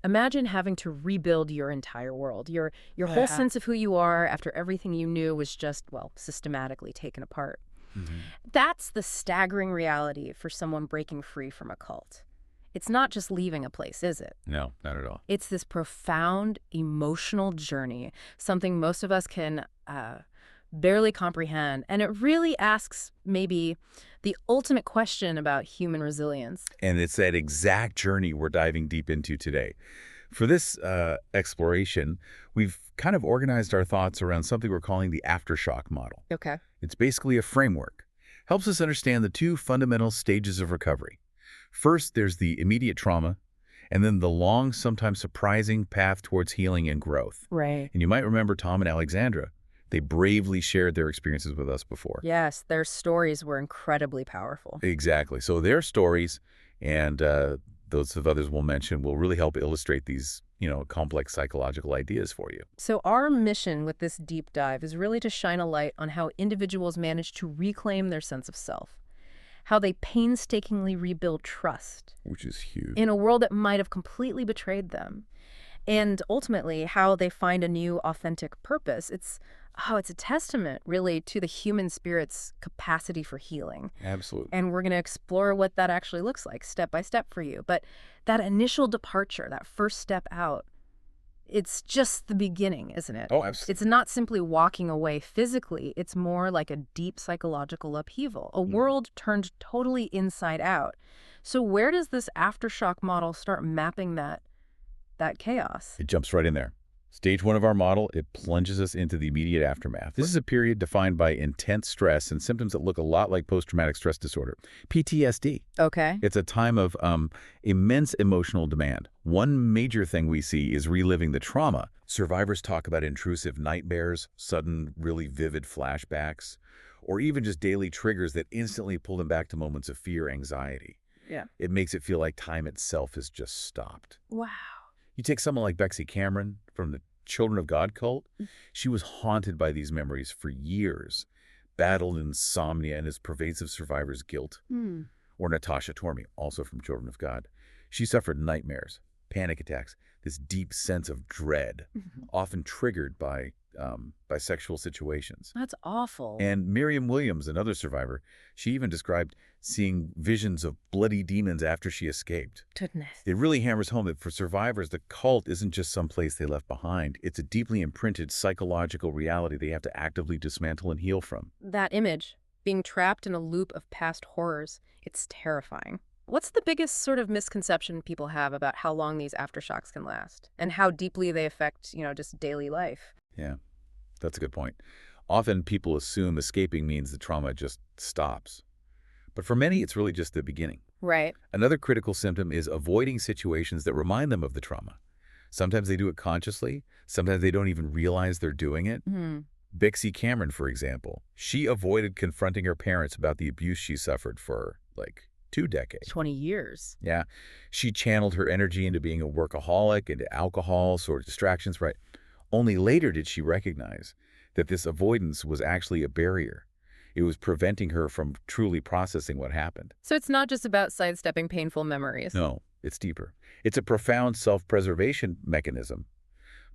Imagine having to rebuild your entire world, your whole Yeah. sense of who you are after everything you knew was just, well, systematically taken apart. Hmm. That's the staggering reality for someone breaking free from a cult. It's not just leaving a place, is it? No, not at all. It's this profound emotional journey, something most of us can barely comprehend. And it really asks maybe the ultimate question about human resilience. And it's that exact journey we're diving deep into today. For this exploration, we've kind of organized our thoughts around something we're calling the Aftershock Model. Okay. It's basically a framework. Helps us understand the two fundamental stages of recovery. First, there's the immediate trauma, and then the long, sometimes surprising path towards healing and growth. Right. And you might remember Tom and Alexandra. They bravely shared their experiences with us before. Yes, their stories were incredibly powerful. Exactly. So their stories and those of others we'll mention will really help illustrate these, complex psychological ideas for you. So our mission with this deep dive is really to shine a light on how individuals manage to reclaim their sense of self, how they painstakingly rebuild trust Which is huge. in a world that might have completely betrayed them, and ultimately how they find a new authentic purpose. It's a testament really to the human spirit's capacity for healing. Absolutely. And we're going to explore what that actually looks like step by step for you. But that initial departure, that first step out, it's just the beginning, isn't it? Oh, absolutely. It's not simply walking away physically. It's more like a deep psychological upheaval, a world turned totally inside out. So where does this aftershock model start mapping that chaos? It jumps right in there. Stage 1 of our model, it plunges us into the immediate aftermath. This is a period defined by intense stress and symptoms that look a lot like post-traumatic stress disorder, PTSD. Okay. It's a time of immense emotional demand. One major thing we see is reliving the trauma. Survivors talk about intrusive nightmares, sudden, really vivid flashbacks, or even just daily triggers that instantly pull them back to moments of fear, anxiety. Yeah. It makes it feel like time itself has just stopped. Wow. You take someone like Bexy Cameron from the Children of God cult. She was haunted by these memories for years, battled insomnia and his pervasive survivor's guilt. Or Natasha Tormey, also from Children of God. She suffered nightmares, panic attacks, this deep sense of dread, often triggered by sexual situations. That's awful. And Miriam Williams, another survivor, she even described seeing visions of bloody demons after she escaped. Goodness. It really hammers home that for survivors, the cult isn't just some place they left behind. It's a deeply imprinted psychological reality they have to actively dismantle and heal from. That image, being trapped in a loop of past horrors, it's terrifying. What's the biggest sort of misconception people have about how long these aftershocks can last and how deeply they affect, just daily life? Yeah, that's a good point. Often people assume escaping means the trauma just stops. But for many, it's really just the beginning. Right. Another critical symptom is avoiding situations that remind them of the trauma. Sometimes they do it consciously. Sometimes they don't even realize they're doing it. Bexy Cameron, for example, she avoided confronting her parents about the abuse she suffered for, 2 decades. 20 years. Yeah. She channeled her energy into being a workaholic, into alcohol, sort of distractions, right? Only later did she recognize that this avoidance was actually a barrier. It was preventing her from truly processing what happened. So it's not just about sidestepping painful memories. No, it's deeper. It's a profound self-preservation mechanism,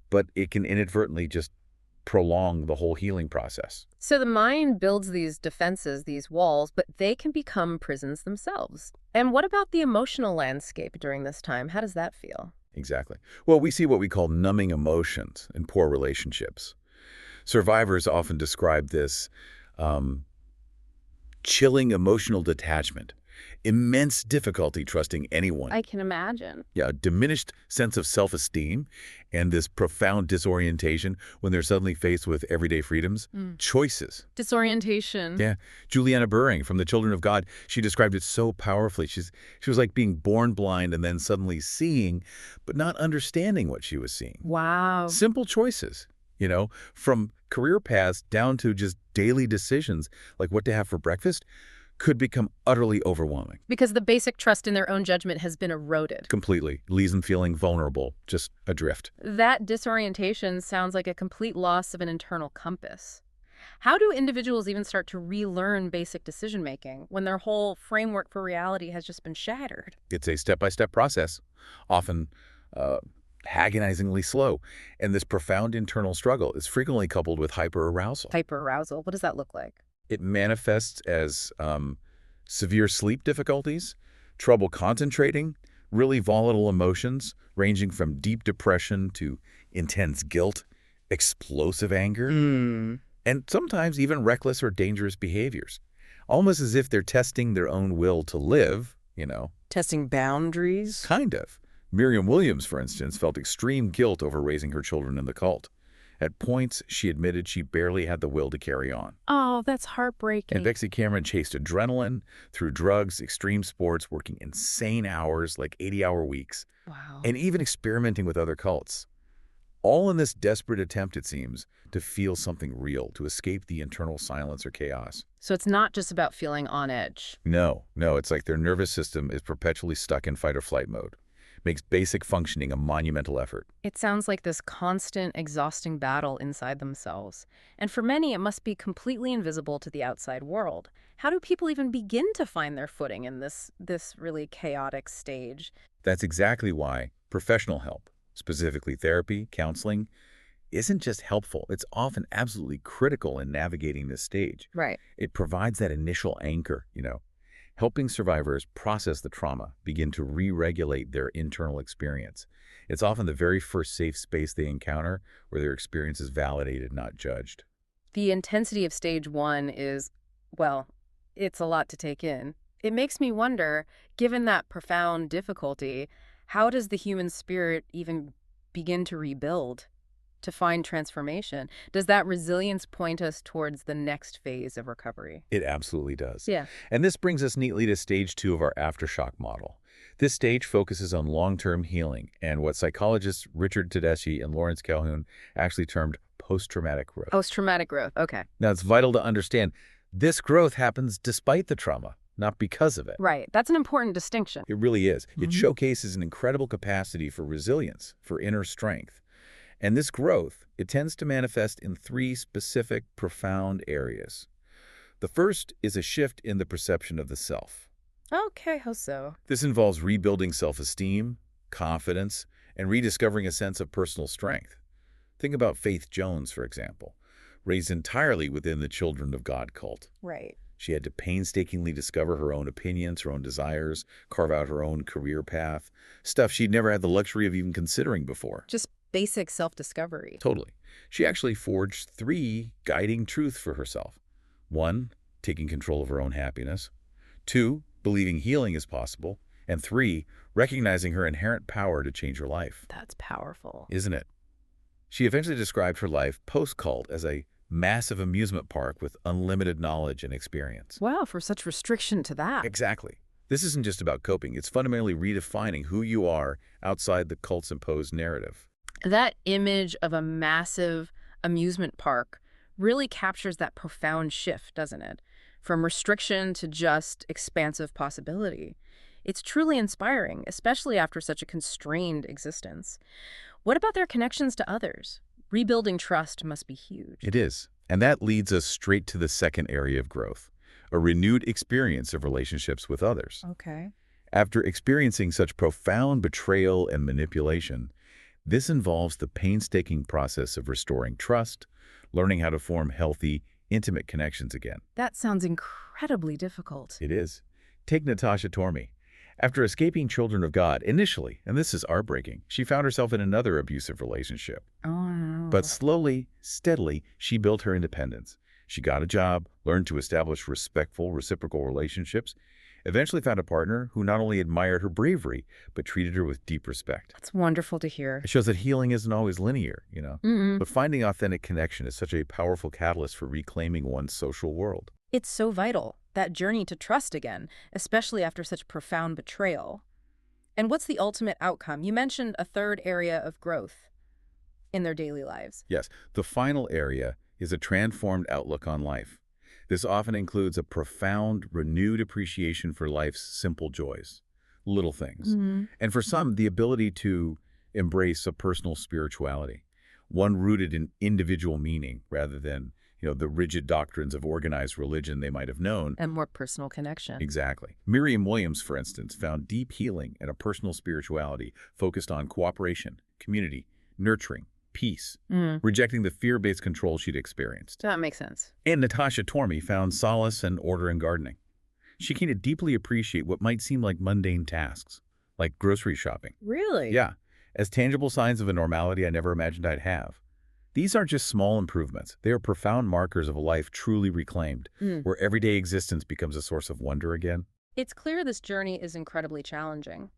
but it can inadvertently just prolong the whole healing process. So the mind builds these defenses, these walls, but they can become prisons themselves. And what about the emotional landscape during this time? How does that feel? Exactly. Well, we see what we call numbing emotions in poor relationships. Survivors often describe this chilling emotional detachment, immense difficulty trusting anyone. I can imagine. Yeah, a diminished sense of self-esteem and this profound disorientation when they're suddenly faced with everyday freedoms, choices. Disorientation. Yeah, Juliana Buring from the Children of God, she described it so powerfully. She was like being born blind and then suddenly seeing, but not understanding what she was seeing. Wow. Simple choices, from career paths down to just daily decisions like what to have for breakfast could become utterly overwhelming. Because the basic trust in their own judgment has been eroded. Completely. Leaves them feeling vulnerable, just adrift. That disorientation sounds like a complete loss of an internal compass. How do individuals even start to relearn basic decision-making when their whole framework for reality has just been shattered? It's a step-by-step process, often agonizingly slow, and this profound internal struggle is frequently coupled with hyper-arousal. Hyper-arousal, what does that look like? It manifests as severe sleep difficulties, trouble concentrating, really volatile emotions ranging from deep depression to intense guilt, explosive anger, and sometimes even reckless or dangerous behaviors, almost as if they're testing their own will to live, Testing boundaries? Kind of. Miriam Williams, for instance, felt extreme guilt over raising her children in the cult. At points, she admitted she barely had the will to carry on. Oh, that's heartbreaking. And Bexy Cameron chased adrenaline through drugs, extreme sports, working insane hours like 80-hour weeks, Wow. and even experimenting with other cults. All in this desperate attempt, it seems, to feel something real, to escape the internal silence or chaos. So it's not just about feeling on edge. No, it's like their nervous system is perpetually stuck in fight-or-flight mode. Makes basic functioning a monumental effort. It sounds like this constant, exhausting battle inside themselves. And for many, it must be completely invisible to the outside world. How do people even begin to find their footing in this really chaotic stage? That's exactly why professional help, specifically therapy, counseling, isn't just helpful. It's often absolutely critical in navigating this stage. Right. It provides that initial anchor, helping survivors process the trauma, begin to re-regulate their internal experience. It's often the very first safe space they encounter where their experience is validated, not judged. The intensity of stage 1 is, well, it's a lot to take in. It makes me wonder, given that profound difficulty, how does the human spirit even begin to rebuild, to find transformation? Does that resilience point us towards the next phase of recovery? It absolutely does. Yeah. And this brings us neatly to stage 2 of our Aftershock model. This stage focuses on long-term healing and what psychologists Richard Tedeschi and Lawrence Calhoun actually termed post-traumatic growth. Post-traumatic growth, okay. Now, it's vital to understand this growth happens despite the trauma, not because of it. Right. That's an important distinction. It really is. It showcases an incredible capacity for resilience, for inner strength. And this growth, it tends to manifest in 3 specific, profound areas. The first is a shift in the perception of the self. Okay, how so? This involves rebuilding self-esteem, confidence, and rediscovering a sense of personal strength. Think about Faith Jones, for example, raised entirely within the Children of God cult. Right. She had to painstakingly discover her own opinions, her own desires, carve out her own career path, stuff she'd never had the luxury of even considering before. Just basic self-discovery. Totally. She actually forged 3 guiding truths for herself. 1, taking control of her own happiness. 2, believing healing is possible. And 3, recognizing her inherent power to change her life. That's powerful. Isn't it? She eventually described her life post-cult as a massive amusement park with unlimited knowledge and experience. Wow, for such restriction to that. Exactly. This isn't just about coping. It's fundamentally redefining who you are outside the cult's imposed narrative. That image of a massive amusement park really captures that profound shift, doesn't it? From restriction to just expansive possibility. It's truly inspiring, especially after such a constrained existence. What about their connections to others? Rebuilding trust must be huge. It is. And that leads us straight to the second area of growth, a renewed experience of relationships with others. Okay. After experiencing such profound betrayal and manipulation, this involves the painstaking process of restoring trust, learning how to form healthy, intimate connections again. That sounds incredibly difficult. It is. Take Natasha Tormey. After escaping Children of God initially, and this is heartbreaking, she found herself in another abusive relationship. Oh, no. But slowly, steadily, she built her independence. She got a job, learned to establish respectful, reciprocal relationships, eventually found a partner who not only admired her bravery, but treated her with deep respect. That's wonderful to hear. It shows that healing isn't always linear, But finding authentic connection is such a powerful catalyst for reclaiming one's social world. It's so vital, that journey to trust again, especially after such profound betrayal. And what's the ultimate outcome? You mentioned a third area of growth in their daily lives. Yes, the final area is a transformed outlook on life. This often includes a profound, renewed appreciation for life's simple joys, little things. And for some, the ability to embrace a personal spirituality, one rooted in individual meaning rather than, the rigid doctrines of organized religion they might have known. And more personal connection. Exactly. Miriam Williams, for instance, found deep healing and a personal spirituality focused on cooperation, community, nurturing, peace, Mm, rejecting the fear-based control she'd experienced. that makes sense. And Natasha Tormey found solace and order in gardening. She came to deeply appreciate what might seem like mundane tasks, like grocery shopping. Really? Yeah, as tangible signs of a normality I never imagined I'd have. These aren't just small improvements. They are profound markers of a life truly reclaimed, Mm. where everyday existence becomes a source of wonder again. It's clear this journey is incredibly challenging.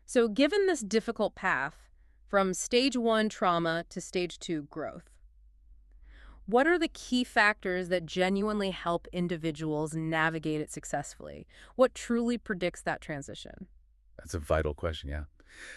So given this difficult path from stage 1 trauma to stage 2 growth, what are the key factors that genuinely help individuals navigate it successfully? What truly predicts that transition? That's a vital question, yeah.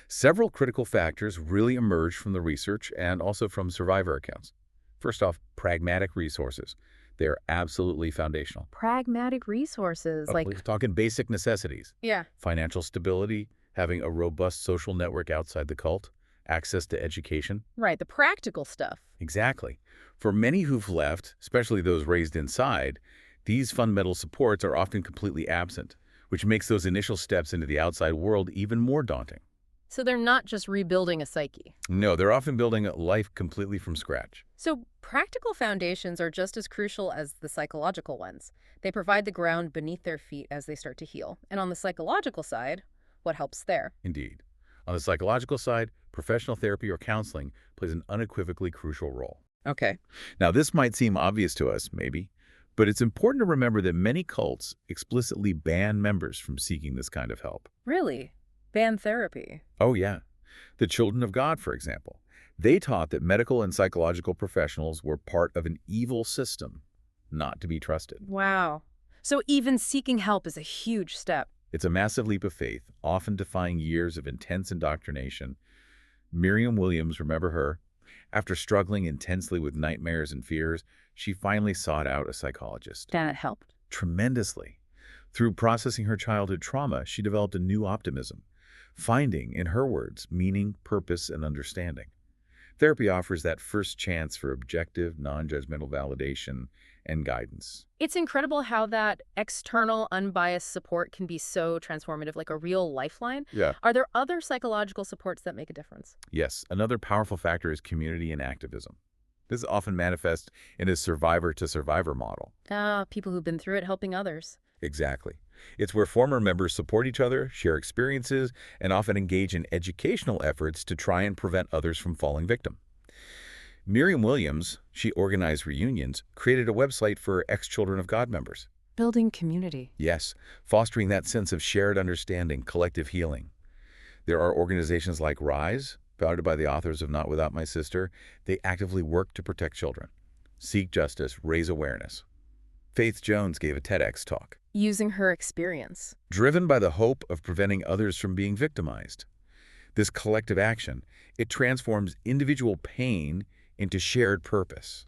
Several critical factors really emerged from the research and also from survivor accounts. First off, pragmatic resources. They're absolutely foundational. Pragmatic resources, We're talking basic necessities. yeah, Financial stability, having a robust social network outside the cult, access to education. right, the practical stuff. Exactly. For many who've left, especially those raised inside, these fundamental supports are often completely absent, which makes those initial steps into the outside world even more daunting. So they're not just rebuilding a psyche. No, they're often building a life completely from scratch. So practical foundations are just as crucial as the psychological ones. They provide the ground beneath their feet as they start to heal. And on the psychological side, what helps there? Indeed. On the psychological side, professional therapy or counseling plays an unequivocally crucial role. Okay. Now, this might seem obvious to us, maybe, but it's important to remember that many cults explicitly ban members from seeking this kind of help. Really? Ban therapy? Oh, yeah. The Children of God, for example. They taught that medical and psychological professionals were part of an evil system, not to be trusted. Wow. So even seeking help is a huge step. It's a massive leap of faith, often defying years of intense indoctrination. Miriam Williams, remember her? After struggling intensely with nightmares and fears, she finally sought out a psychologist. That helped. Tremendously. Through processing her childhood trauma, she developed a new optimism, finding, in her words, meaning, purpose, and understanding. Therapy offers that first chance for objective, non-judgmental validation and guidance. It's incredible how that external, unbiased support can be so transformative, like a real lifeline. Yeah. Are there other psychological supports that make a difference? Yes, another powerful factor is community and activism. This often manifests in a survivor-to-survivor model. People who've been through it helping others. Exactly. It's where former members support each other, share experiences, and often engage in educational efforts to try and prevent others from falling victim. Miriam Williams, she organized reunions, created a website for ex-Children of God members. Building community. Yes, fostering that sense of shared understanding, collective healing. There are organizations like RISE, founded by the authors of Not Without My Sister. They actively work to protect children, seek justice, raise awareness. Faith Jones gave a TEDx talk, Using her experience. driven by the hope of preventing others from being victimized. This collective action, it transforms individual pain into shared purpose.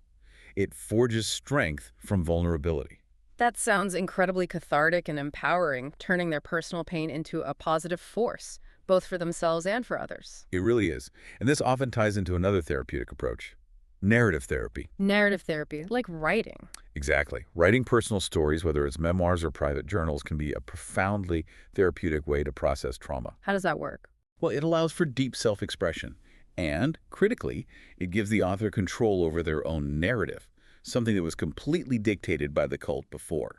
It forges strength from vulnerability. That sounds incredibly cathartic and empowering, turning their personal pain into a positive force, both for themselves and for others. It really is. And this often ties into another therapeutic approach, narrative therapy. Narrative therapy, like writing. Exactly. Writing personal stories, whether it's memoirs or private journals, can be a profoundly therapeutic way to process trauma. How does that work? Well, it allows for deep self-expression. And, critically, it gives the author control over their own narrative, something that was completely dictated by the cult before.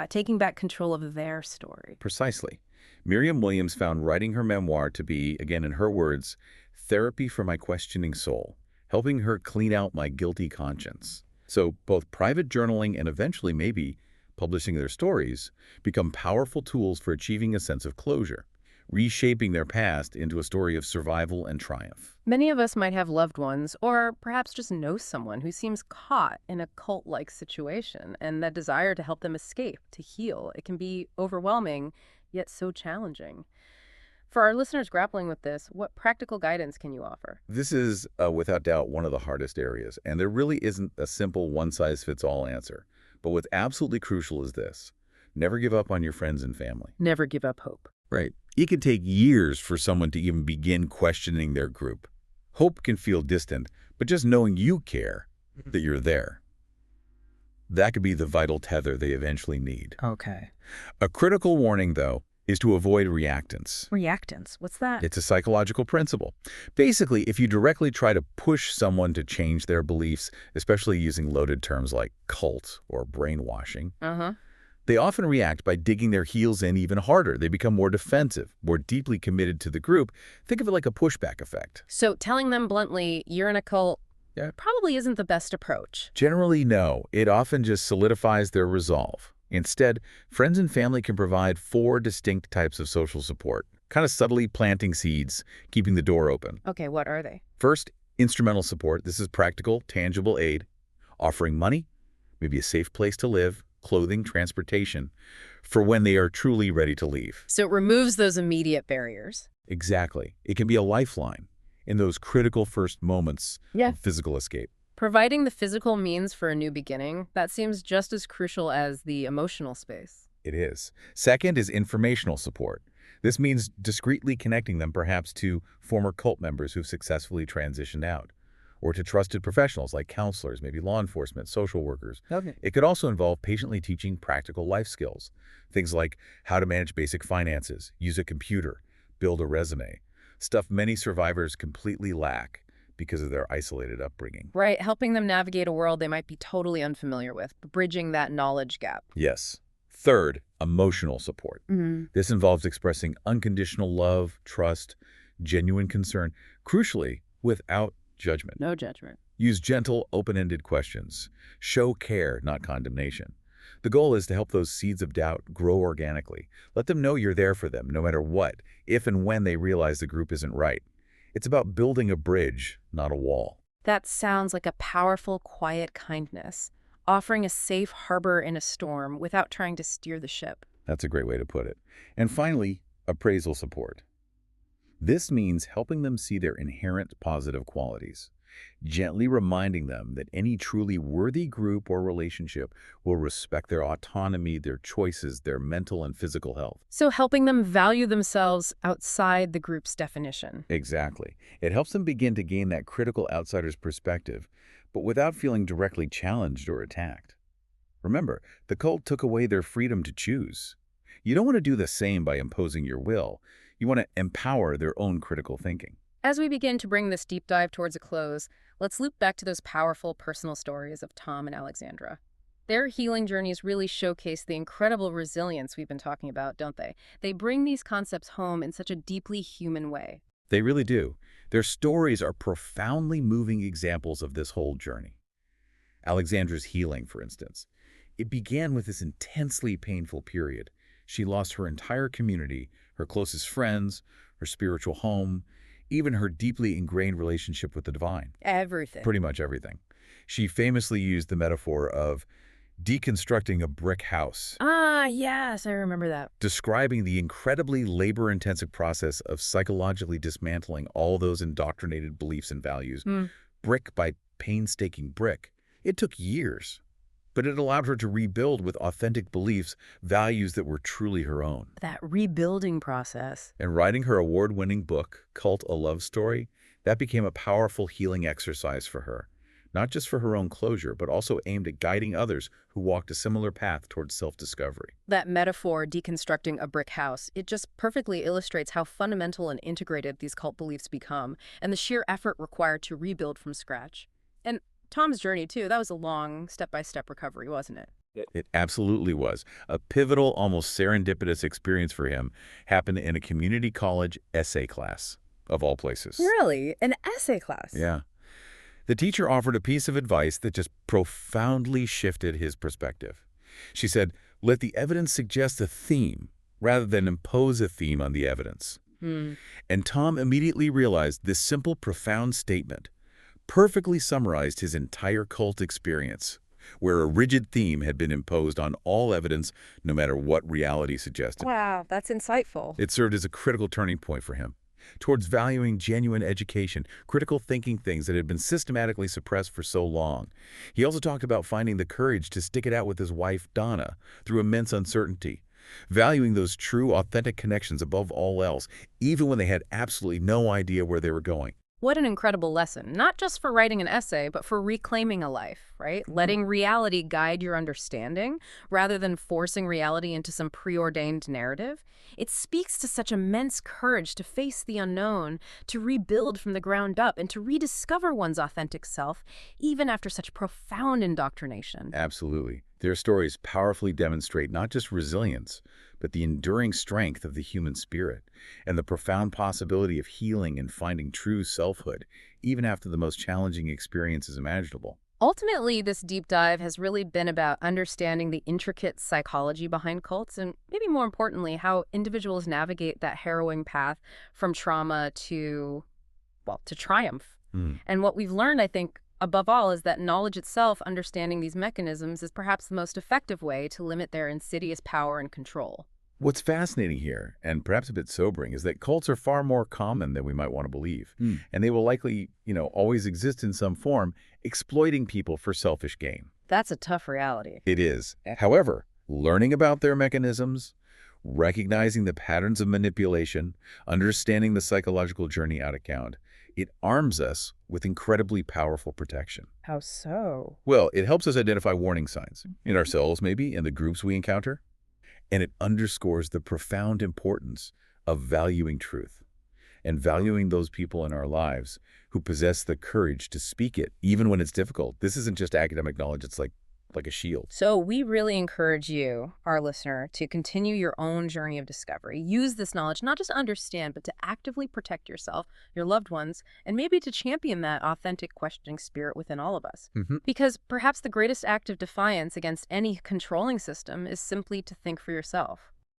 Taking back control of their story. Precisely. Miriam Williams found writing her memoir to be, again in her words, therapy for my questioning soul, helping her clean out my guilty conscience. So both private journaling and eventually maybe publishing their stories become powerful tools for achieving a sense of closure, reshaping their past into a story of survival and triumph. Many of us might have loved ones, or perhaps just know someone who seems caught in a cult-like situation, and that desire to help them escape, to heal, it can be overwhelming, yet so challenging. For our listeners grappling with this, what practical guidance can you offer? This is, without doubt, one of the hardest areas, and there really isn't a simple one-size-fits-all answer. But what's absolutely crucial is this: never give up on your friends and family. Never give up hope. Right. It can take years for someone to even begin questioning their group. Hope can feel distant, but just knowing you care, that you're there, that could be the vital tether they eventually need. Okay. A critical warning, though, is to avoid reactance. Reactance. What's that? It's a psychological principle. Basically, if you directly try to push someone to change their beliefs, especially using loaded terms like cult or brainwashing, Uh-huh. they often react by digging their heels in even harder. They become more defensive, more deeply committed to the group. Think of it like a pushback effect. So telling them bluntly, you're in a cult, Yeah. probably isn't the best approach. Generally, no. It often just solidifies their resolve. Instead, friends and family can provide 4 distinct types of social support, kind of subtly planting seeds, keeping the door open. Okay, what are they? First, instrumental support. This is practical, tangible aid, offering money, maybe a safe place to live, clothing, transportation, for when they are truly ready to leave. So it removes those immediate barriers. Exactly. It can be a lifeline in those critical first moments Yeah. of physical escape. Providing the physical means for a new beginning, that seems just as crucial as the emotional space. It is. Second is informational support. This means discreetly connecting them perhaps to former cult members who've successfully transitioned out, or to trusted professionals like counselors, maybe law enforcement, social workers. Okay. It could also involve patiently teaching practical life skills, things like how to manage basic finances, use a computer, build a resume, stuff many survivors completely lack because of their isolated upbringing. Right, helping them navigate a world they might be totally unfamiliar with, bridging that knowledge gap. Yes. Third, emotional support. This involves expressing unconditional love, trust, genuine concern, crucially, without judgment. No judgment. Use gentle, open-ended questions. Show care, not condemnation. The goal is to help those seeds of doubt grow organically. Let them know you're there for them, no matter what, if and when they realize the group isn't right. It's about building a bridge, not a wall. That sounds like a powerful, quiet kindness, offering a safe harbor in a storm without trying to steer the ship. That's a great way to put it. And finally, appraisal support. This means helping them see their inherent positive qualities, gently reminding them that any truly worthy group or relationship will respect their autonomy, their choices, their mental and physical health. So helping them value themselves outside the group's definition. Exactly. It helps them begin to gain that critical outsider's perspective, but without feeling directly challenged or attacked. Remember, the cult took away their freedom to choose. You don't want to do the same by imposing your will. You want to empower their own critical thinking. As we begin to bring this deep dive towards a close, let's loop back to those powerful personal stories of Tom and Alexandra. Their healing journeys really showcase the incredible resilience we've been talking about, don't they? They bring these concepts home in such a deeply human way. They really do. Their stories are profoundly moving examples of this whole journey. Alexandra's healing, for instance. It began with this intensely painful period. She lost her entire community, her closest friends, her spiritual home, even her deeply ingrained relationship with the divine. Everything. Pretty much everything. She famously used the metaphor of deconstructing a brick house, Ah, yes, I remember that. describing the incredibly labor-intensive process of psychologically dismantling all those indoctrinated beliefs and values, brick by painstaking brick. It took years, but it allowed her to rebuild with authentic beliefs, values that were truly her own. That rebuilding process. And writing her award-winning book, Cult: A Love Story, that became a powerful healing exercise for her, not just for her own closure, but also aimed at guiding others who walked a similar path towards self-discovery. That metaphor, deconstructing a brick house, it just perfectly illustrates how fundamental and integrated these cult beliefs become, and the sheer effort required to rebuild from scratch. And Tom's journey, too, that was a long, step-by-step recovery, wasn't it? It absolutely was. A pivotal, almost serendipitous experience for him happened in a community college essay class, of all places. Really? An essay class? Yeah. The teacher offered a piece of advice that just profoundly shifted his perspective. She said, let the evidence suggest a theme rather than impose a theme on the evidence. And Tom immediately realized this simple, profound statement perfectly summarized his entire cult experience, where a rigid theme had been imposed on all evidence, no matter what reality suggested. Wow, that's insightful. It served as a critical turning point for him, towards valuing genuine education, critical thinking things that had been systematically suppressed for so long. He also talked about finding the courage to stick it out with his wife, Donna, through immense uncertainty, valuing those true, authentic connections above all else, even when they had absolutely no idea where they were going. What an incredible lesson, not just for writing an essay, but for reclaiming a life, right? Letting reality guide your understanding rather than forcing reality into some preordained narrative. It speaks to such immense courage to face the unknown, to rebuild from the ground up, and to rediscover one's authentic self, even after such profound indoctrination. Absolutely. Their stories powerfully demonstrate not just resilience, but the enduring strength of the human spirit and the profound possibility of healing and finding true selfhood, even after the most challenging experiences imaginable. Ultimately, this deep dive has really been about understanding the intricate psychology behind cults and maybe more importantly, how individuals navigate that harrowing path from trauma to, well, to triumph. Hmm. And what we've learned, I think, above all, is that knowledge itself, understanding these mechanisms, is perhaps the most effective way to limit their insidious power and control. What's fascinating here, and perhaps a bit sobering, is that cults are far more common than we might want to believe. And they will likely, always exist in some form, exploiting people for selfish gain. That's a tough reality. It is. However, learning about their mechanisms, recognizing the patterns of manipulation, understanding the psychological journey out of account, it arms us with incredibly powerful protection. How so? Well, it helps us identify warning signs, in ourselves maybe, in the groups we encounter, and it underscores the profound importance of valuing truth and valuing those people in our lives who possess the courage to speak it, even when it's difficult. This isn't just academic knowledge, it's like a shield. So we really encourage you, our listener, to continue your own journey of discovery. Use this knowledge not just to understand, but to actively protect yourself, your loved ones, and maybe to champion that authentic questioning spirit within all of us. Because perhaps the greatest act of defiance against any controlling system is simply to think for yourself.